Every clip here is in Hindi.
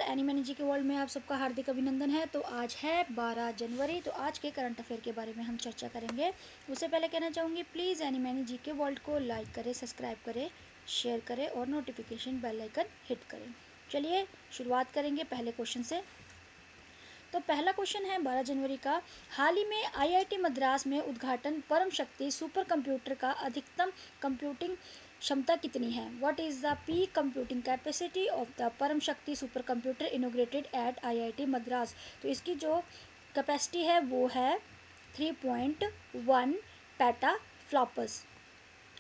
एनी मैनी जी के वर्ल्ड में आप सबका हार्दिक अभिनंदन है। तो आज है 12 जनवरी। तो आज के करंट अफेयर के बारे में हम चर्चा करेंगे। उससे पहले कहना चाहूँगी प्लीज़ एनी मैनी जी के वर्ल्ड को लाइक करें, सब्सक्राइब करें, शेयर करें और नोटिफिकेशन बेल आइकन हिट करें। चलिए शुरुआत करेंगे पहले क्वेश्चन से। तो पहला क्वेश्चन है 12 जनवरी का, हाल ही में आईआईटी मद्रास में उद्घाटन परम शक्ति सुपर कंप्यूटर का अधिकतम कंप्यूटिंग क्षमता कितनी है? What is the peak computing capacity of the परम शक्ति super computer inaugurated eight IIT Madras? तो इसकी जो कैपेसिटी है वो है 3.1 पेटा फ्लॉपर्स।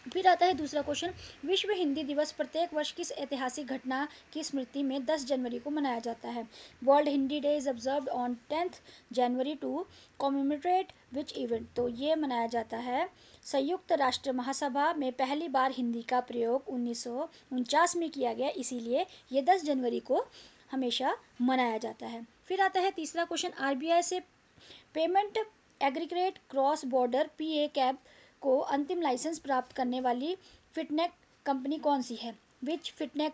फिर आता है दूसरा क्वेश्चन, विश्व हिंदी दिवस प्रत्येक वर्ष किस ऐतिहासिक घटना की स्मृति में 10 जनवरी को मनाया जाता है? World Hindi day is observed on 10th January to commemorate which event? तो ये मनाया जाता है संयुक्त राष्ट्र महासभा में पहली बार हिंदी का प्रयोग 1949 में किया गया, इसीलिए ये 10 जनवरी को हमेशा मनाया जाता है। फिर आता है तीसरा क्वेश्चन, आरबीआई से पेमेंट एग्रीगेट क्रॉस बॉर्डर पीए कैब को अंतिम लाइसेंस प्राप्त करने वाली फिटनेक कंपनी कौन सी है? विच फिटनेक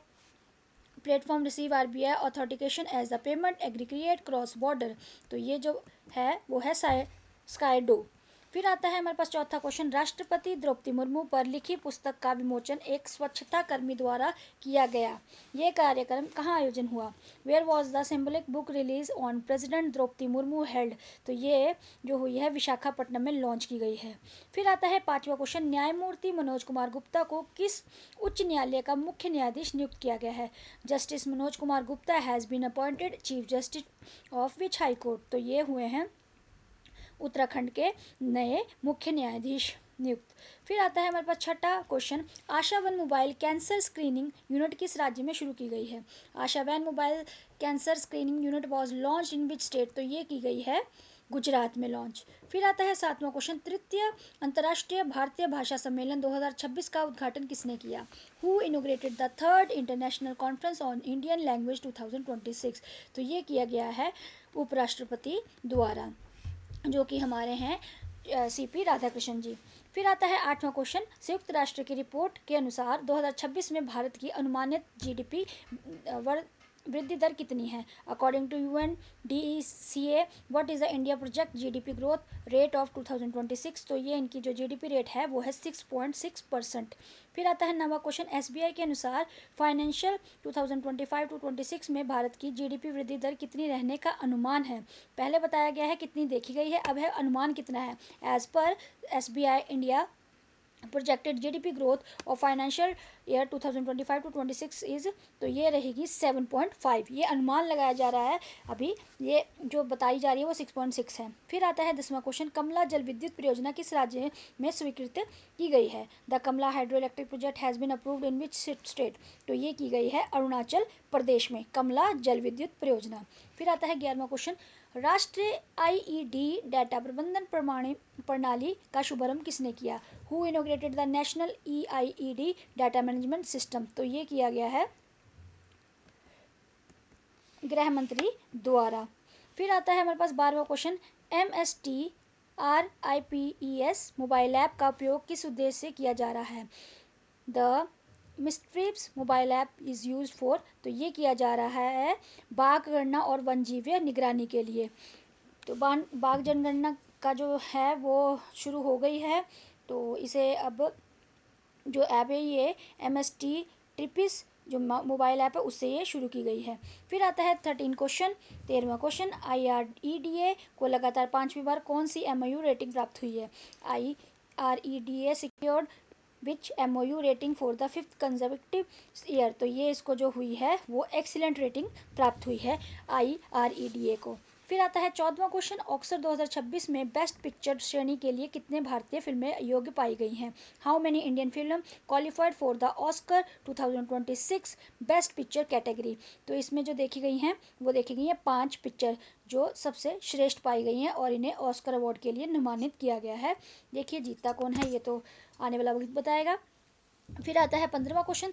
platform receive RBI authentication as the payment aggregate cross border? तो ये जो है वो है स्काईडो। फिर आता है हमारे पास चौथा क्वेश्चन, राष्ट्रपति द्रौपदी मुर्मू पर लिखी पुस्तक का विमोचन एक स्वच्छता कर्मी द्वारा किया गया। ये कार्यक्रम कहाँ आयोजन हुआ? Where was the symbolic book release on president Droupadi Murmu held? तो ये जो हुई है विशाखापट्टनम में लॉन्च की गई है। फिर आता है पांचवा क्वेश्चन, न्यायमूर्ति मनोज कुमार गुप्ता को किस उच्च न्यायालय का मुख्य न्यायाधीश नियुक्त किया गया है? Justice Manoj Kumar Gupta has been appointed chief justice of which high court? तो ये हुए हैं उत्तराखंड के नए मुख्य न्यायाधीश नियुक्त। फिर आता है हमारे पास छठा question, Asha van mobile cancer screening unit किस राज्य में शुरू की गई है? Asha van mobile cancer screening unit was launch in which state? तो ये की गई है गुजरात में लॉन्च। फिर आता है सातवां क्वेश्चन, तृतीय अंतर्राष्ट्रीय भारतीय भाषा सम्मेलन 2026 का उद्घाटन किसने किया? Who inaugurated the third international conference on Indian language 2026? तो ये किया गया है उपराष्ट्रपति द्वारा, जो कि हमारे हैं सीपी राधाकृष्णन जी। फिर आता है आठवां क्वेश्चन, संयुक्त राष्ट्र की रिपोर्ट के अनुसार 2026 में भारत की अनुमानित जीडीपी वृद्धि दर कितनी है? According to UNDECA what is the India project GDP growth rate of 2026? तो ये इनकी जो जीडीपी रेट है वो है 6.6%। फिर आता है नवा क्वेश्चन, एसबीआई के अनुसार फाइनेंशियल 2025 टू 26 में भारत की जीडीपी वृद्धि दर कितनी रहने का अनुमान है? पहले बताया गया है कितनी देखी गई है, अब है अनुमान कितना है। एज पर SBI India projected GDP growth और फाइनेंशियल ईयर 2025 टू 26 इज, तो ये रहेगी 7.5। ये अनुमान लगाया जा रहा है, अभी ये जो बताई जा रही है वो 6.6 है। फिर आता है 10वां क्वेश्चन, कमला जल विद्युत परियोजना किस राज्य में स्वीकृत की गई है? The Kamala hydro electric project has been approved in which state? तो ये की गई है अरुणाचल प्रदेश में, कमला जल विद्युत परियोजना। फिर आता है 11वां क्वेश्चन, राष्ट्रीय आईईडी डाटा प्रबंधन प्रणाली का शुभारंभ किसने किया? Who inaugurated the national EIED data management system? तो ये किया गया है गृह मंत्री द्वारा। फिर आता है हमारे पास 12वां क्वेश्चन, MSTRIPES मोबाइल ऐप का उपयोग किस उद्देश्य से किया जा रहा है? The mSTRIPES mobile app is use for? तो ये किया जा रहा है बाघ गणना और वन्यजीव निगरानी के लिए। तो बाघ जनगणना का जो है वो शुरू हो गई है, तो इसे अब जो ऐप है ये MSTRIPES जो मोबाइल ऐप है उससे ये शुरू की गई है। फिर आता है 13 क्वेश्चन, 13वां क्वेश्चन, IREDA को लगातार 5वीं बार कौन सी MOU रेटिंग प्राप्त हुई है? IREDA secured which MOU rating for the 5th conservative year? तो ये इसको जो हुई है वो एक्सीलेंट रेटिंग प्राप्त हुई है IREDA को। फिर आता है 14वां क्वेश्चन, ऑस्कर 2026 में बेस्ट पिक्चर श्रेणी के लिए कितने भारतीय फिल्में योग्य पाई गई हैं? How many Indian film qualified for the Oscar 2026 best picture category? तो इसमें जो देखी गई हैं वो देखी गई हैं 5 पिक्चर जो सबसे श्रेष्ठ पाई गई हैं और इन्हें ऑस्कर अवार्ड के लिए नामांकित किया गया है। देखिए जीतता कौन है ये तो आने वाला वक्त बताएगा। फिर आता है 15वां क्वेश्चन,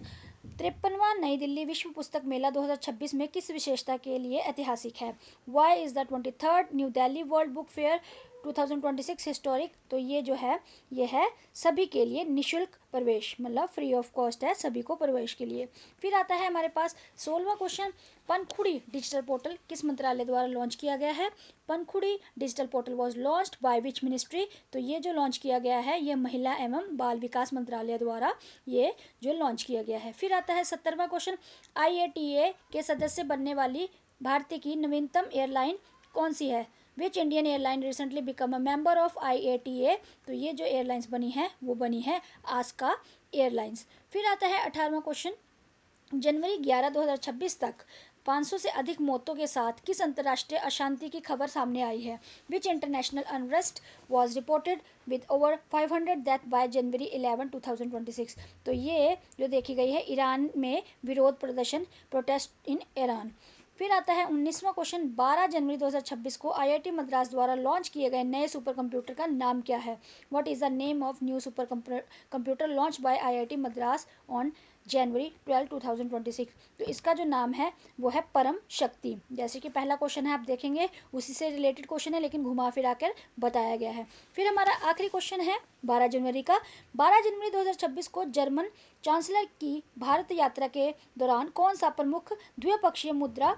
53वां नई दिल्ली विश्व पुस्तक मेला 2026 में किस विशेषता के लिए ऐतिहासिक है? Why is the 23rd New Delhi world book fair 2026 historic, तो ये जो है ये है सभी के लिए निशुल्क प्रवेश, मतलब फ्री ऑफ कॉस्ट है सभी को प्रवेश के लिए। फिर आता है हमारे पास 16वां क्वेश्चन, पनखुड़ी डिजिटल पोर्टल किस मंत्रालय द्वारा लॉन्च किया गया है? Pankhudi digital portal was launched by which ministry? तो ये जो लॉन्च किया गया है ये महिला एवं बाल विकास मंत्रालय द्वारा ये जो लॉन्च किया गया है। फिर आता है 17वां क्वेश्चन, IATA के सदस्य बनने वाली भारतीय की नवीनतम एयरलाइन कौन सी है? Which Indian airline recently become a member of IATA? तो ये जो एयरलाइंस बनी है वो बनी है आस्का एयरलाइंस। फिर आता है 18वां क्वेश्चन, जनवरी 11 2026 तक 500 से अधिक मौतों के साथ किस अंतर्राष्ट्रीय अशांति की खबर सामने आई है? विच international unrest was reported with over 500 death by जनवरी 11 2026? तो ये जो देखी गई है ईरान में विरोध प्रदर्शन, प्रोटेस्ट इन ईरान। फिर आता है 19वां क्वेश्चन, 12 जनवरी 2026 को IIT मद्रास द्वारा लॉन्च किए गए नए सुपर कंप्यूटर का नाम क्या है? What is the name of new super computer launch by IIT Madras on January 12 2026? तो इसका जो नाम है वो है परम शक्ति। जैसे कि पहला क्वेश्चन है आप देखेंगे उसी से रिलेटेड क्वेश्चन है लेकिन घुमा फिरा कर बताया गया है। फिर हमारा आखिरी क्वेश्चन है 12 जनवरी का, 12 जनवरी 2026 को जर्मन चांसलर की भारत यात्रा के दौरान कौन सा प्रमुख द्विपक्षीय मुद्दा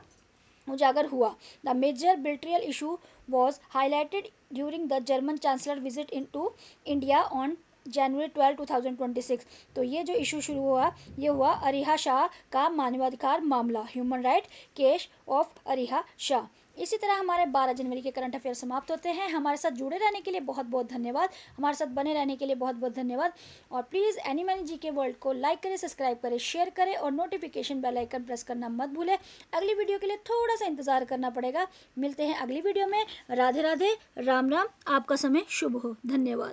उजागर हुआ? The major bilateral issue was highlighted during the German chancellor visit into India on January 12 2026। तो ये जो इशू शुरू हुआ ये हुआ अरिहा शाह का मानवाधिकार मामला, human right case of Ariha Shah. इसी तरह हमारे 12 जनवरी के करंट अफेयर समाप्त होते हैं। हमारे साथ जुड़े रहने के लिए बहुत बहुत धन्यवाद, हमारे साथ बने रहने के लिए बहुत बहुत धन्यवाद। और प्लीज़ एनी मैनी जी के वर्ल्ड को लाइक करें, सब्सक्राइब करें, शेयर करें और नोटिफिकेशन बेल आइकन प्रेस करना मत भूलें। अगली वीडियो के लिए थोड़ा सा इंतजार करना पड़ेगा। मिलते हैं अगली वीडियो में। राधे राधे, राम राम, आपका समय शुभ हो। धन्यवाद।